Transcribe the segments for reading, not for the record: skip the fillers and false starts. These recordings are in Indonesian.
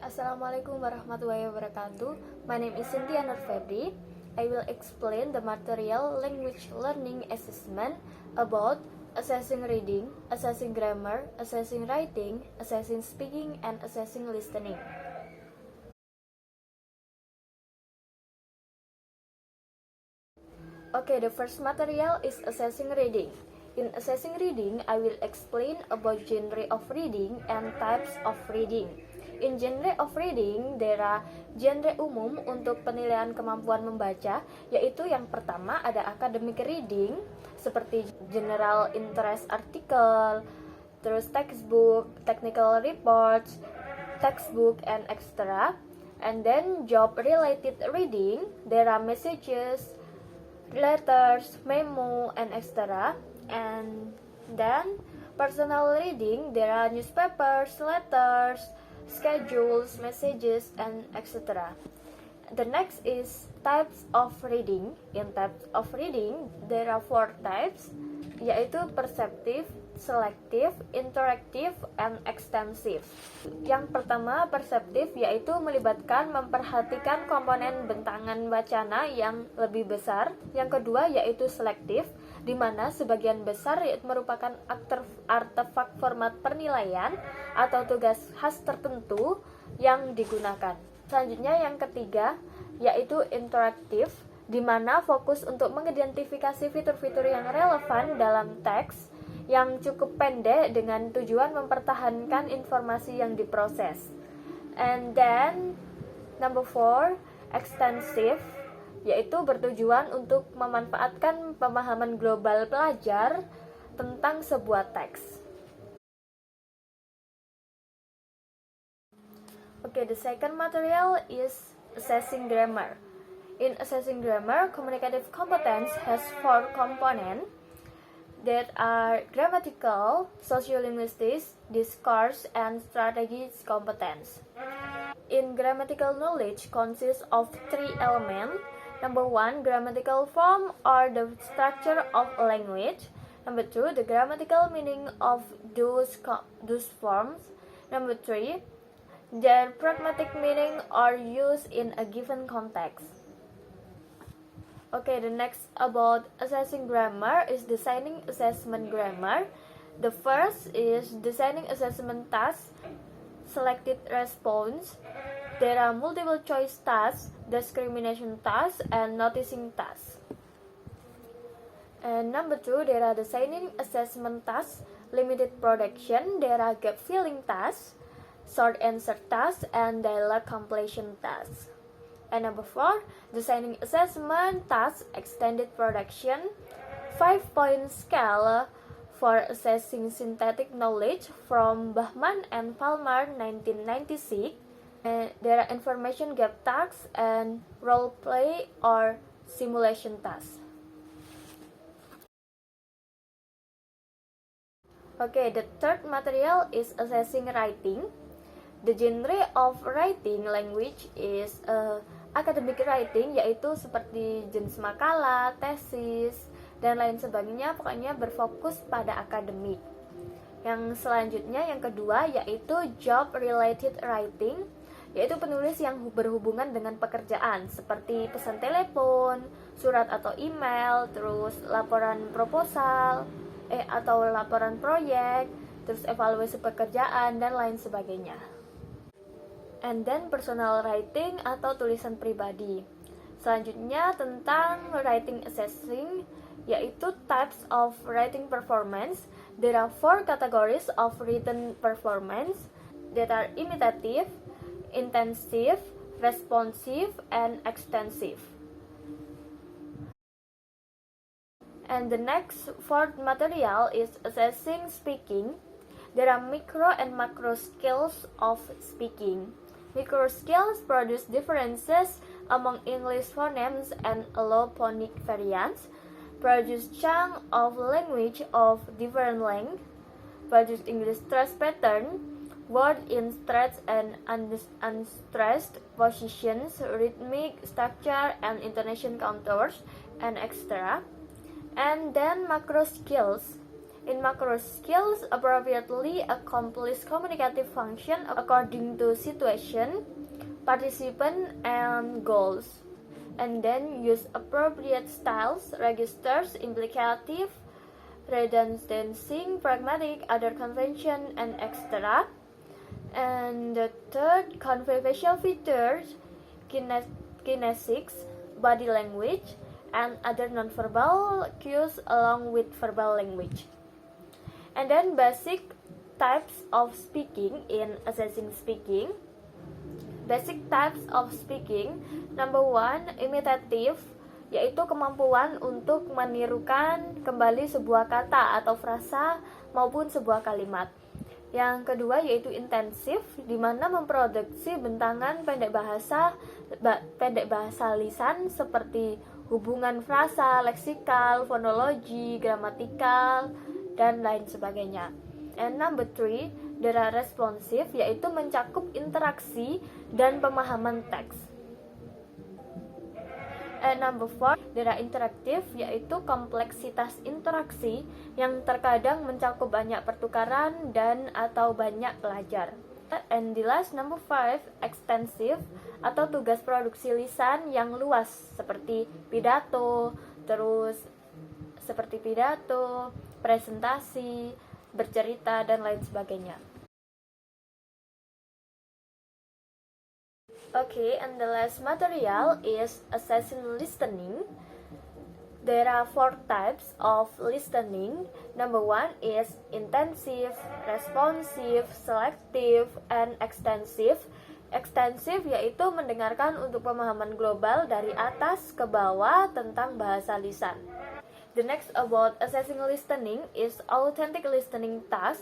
Assalamualaikum warahmatullahi wabarakatuh. My name is Cynthia Nur Febri. I will explain the material language learning assessment about assessing reading, assessing grammar, assessing writing, assessing speaking, and assessing listening. Okay, the first material is assessing reading. In assessing reading, I will explain about genre of reading and types of reading. In genre of reading, there are genre umum untuk penilaian kemampuan membaca, yaitu yang pertama ada academic reading, seperti general interest article, terus textbook, technical reports, textbook, and extra. And then job related reading, there are messages, letters, memo, and etc. And then personal reading, there are newspapers, letters, schedules, messages, and etc. The next is types of reading. In types of reading, there are 4 types, yaitu perceptive, selective, interactive, and extensive. Yang pertama, perceptive, yaitu melibatkan memperhatikan komponen bentangan wacana yang lebih besar. Yang kedua, yaitu selektif, di mana sebagian besar merupakan artefak format penilaian atau tugas khas tertentu yang digunakan. Selanjutnya yang ketiga, yaitu interaktif, di mana fokus untuk mengidentifikasi fitur-fitur yang relevan dalam teks yang cukup pendek dengan tujuan mempertahankan informasi yang diproses. And then number 4, extensive, yaitu bertujuan untuk memanfaatkan pemahaman global pelajar tentang sebuah teks. Okay, the second material is assessing grammar. In assessing grammar, communicative competence has 4 components that are grammatical, sociolinguistics, discourse, and strategic competence. In grammatical knowledge consists of 3 elements. Number 1, grammatical form or the structure of a language. Number 2, the grammatical meaning of those forms. Number 3, their pragmatic meaning or use in a given context. Okay, the next about assessing grammar is designing assessment grammar. The first is designing assessment tasks, selected response. There are multiple choice tasks, discrimination tasks, and noticing tasks. And number 2, there are designing assessment tasks, limited production. There are gap filling tasks, short answer tasks, and dialogue completion tasks. And number 4, designing assessment tasks, extended production, 5-point scale for assessing synthetic knowledge from Bahman and Palmer 1996. And there are information gap tasks and role play or simulation tasks. Okay, the third material is assessing writing. The genre of writing language is academic writing, yaitu seperti jenis makalah, tesis, dan lain sebagainya, pokoknya berfokus pada akademik. Yang selanjutnya, yang kedua, yaitu job related writing, yaitu penulis yang berhubungan dengan pekerjaan, seperti pesan telepon, surat atau email, terus laporan proposal, atau laporan proyek, terus evaluasi pekerjaan, dan lain sebagainya. And then personal writing atau tulisan pribadi. Selanjutnya tentang writing assessing, yaitu types of writing performance. There are 4 categories of written performance that are imitative, intensive, responsive, and extensive. And the next 4th material is assessing speaking. There are micro and macro skills of speaking. Micro skills produce differences among English phonemes and allophonic variants, produce chunk of language of different length, produce English stress pattern, word in stressed and unstressed positions, rhythmic structure and intonation contours, and etc. And then macro skills. In macro skills, appropriately accomplish communicative function according to situation, participant, and goals. And then use appropriate styles, registers, implicative, redundancing, pragmatic, other convention, and etc. And the third, convey facial features, kinesics, body language, and other nonverbal cues along with verbal language. And then basic types of speaking in assessing speaking. Basic types of speaking. Number one, imitative, yaitu kemampuan untuk menirukan kembali sebuah kata atau frasa maupun sebuah kalimat. Yang kedua yaitu intensif, di mana memproduksi bentangan pendek bahasa lisan seperti hubungan frasa, leksikal, fonologi, gramatikal, dan lain sebagainya. And number three, there are responsive, yaitu mencakup interaksi dan pemahaman teks. And number four, there are interactive, yaitu kompleksitas interaksi yang terkadang mencakup banyak pertukaran dan atau banyak pelajar. And the last, number five, extensive, atau tugas produksi lisan yang luas seperti pidato, presentasi, bercerita, dan lain sebagainya. Okay, and the last material is assessing listening. There are 4 types of listening. Number one is intensive, responsive, selective, and extensive. Extensive yaitu mendengarkan untuk pemahaman global dari atas ke bawah tentang bahasa lisan. The next about assessing listening is authentic listening task.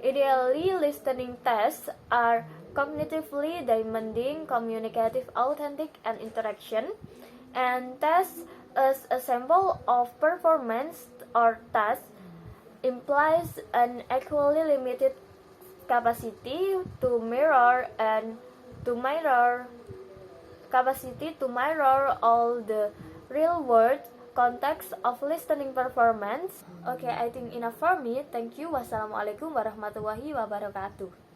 Ideally, listening tests are cognitively demanding, communicative, authentic, and interaction. And tests as a sample of performance or task implies an equally limited capacity to mirror all the real world context of listening performance. Okay, I think enough for me. Thank you. Wassalamualaikum warahmatullahi wabarakatuh.